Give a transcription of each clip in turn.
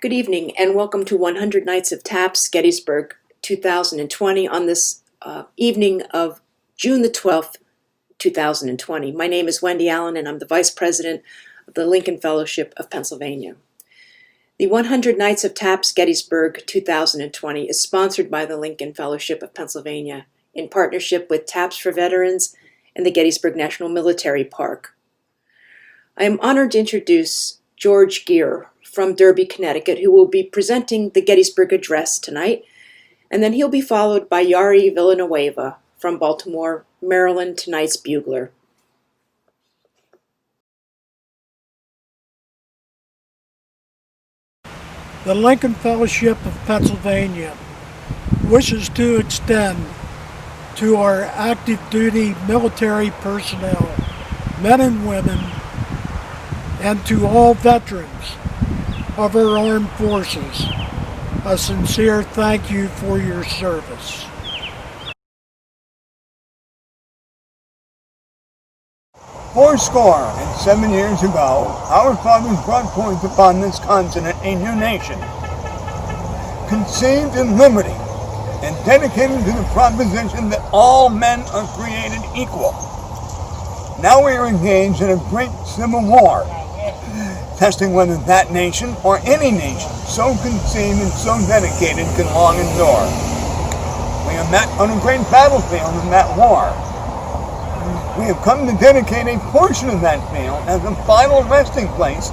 Good evening and welcome to 100 Nights of Taps, Gettysburg 2020 on this evening of June the 12th, 2020. My name is Wendy Allen and I'm the Vice President of the Lincoln Fellowship of Pennsylvania. The 100 Nights of Taps, Gettysburg 2020 is sponsored by the Lincoln Fellowship of Pennsylvania in partnership with Taps for Veterans and the Gettysburg National Military Park. I am honored to introduce GeorgeGeer from Derby, Connecticut, who will be presenting the Gettysburg Address tonight, and then he'll be followed by Jari Villanueva from Baltimore, Maryland, tonight's bugler. The Lincoln Fellowship of Pennsylvania wishes to extend to our active duty military personnel, men and women, and to all veterans of our armed forces, a sincere thank you for your service. Fourscore and 7 years ago, our fathers brought forth upon this continent a new nation, conceived in liberty and dedicated to the proposition that all men are created equal. Now we are engaged in a great civil war, testing whether that nation or any nation so conceived and so dedicated can long endure. We are met on a great battlefield in that war. We have come to dedicate a portion of that field as a final resting place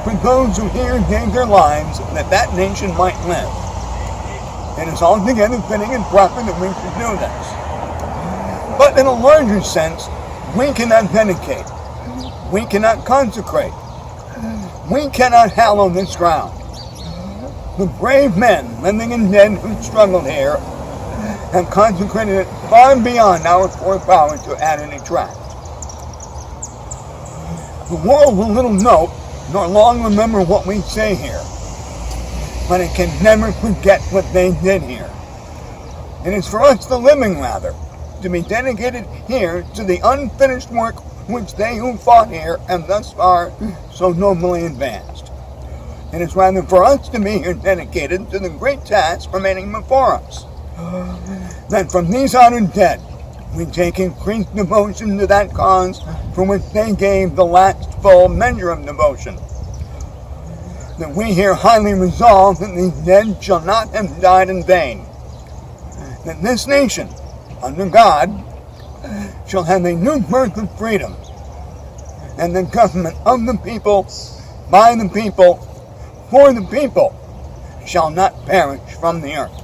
for those who here gave their lives that that nation might live. It is altogether fitting and proper that we should do this. But in a larger sense, we cannot dedicate, we cannot consecrate, we cannot hallow this ground. The brave men, living and dead, who struggled here have consecrated it far beyond our poor power to add any tract. The world will little note nor long remember what we say here, but it can never forget what they did here. It is for us, the living rather, to be dedicated here to the unfinished work which they who fought here and thus far so nobly advanced. It is rather for us to be here dedicated to the great task remaining before us, that from these honored dead we take increased devotion to that cause for which they gave the last full measure of devotion. That we here highly resolve that these dead shall not have died in vain. That this nation, under God, shall have a new birth of freedom, and the government of the people, by the people, for the people, shall not perish from the earth.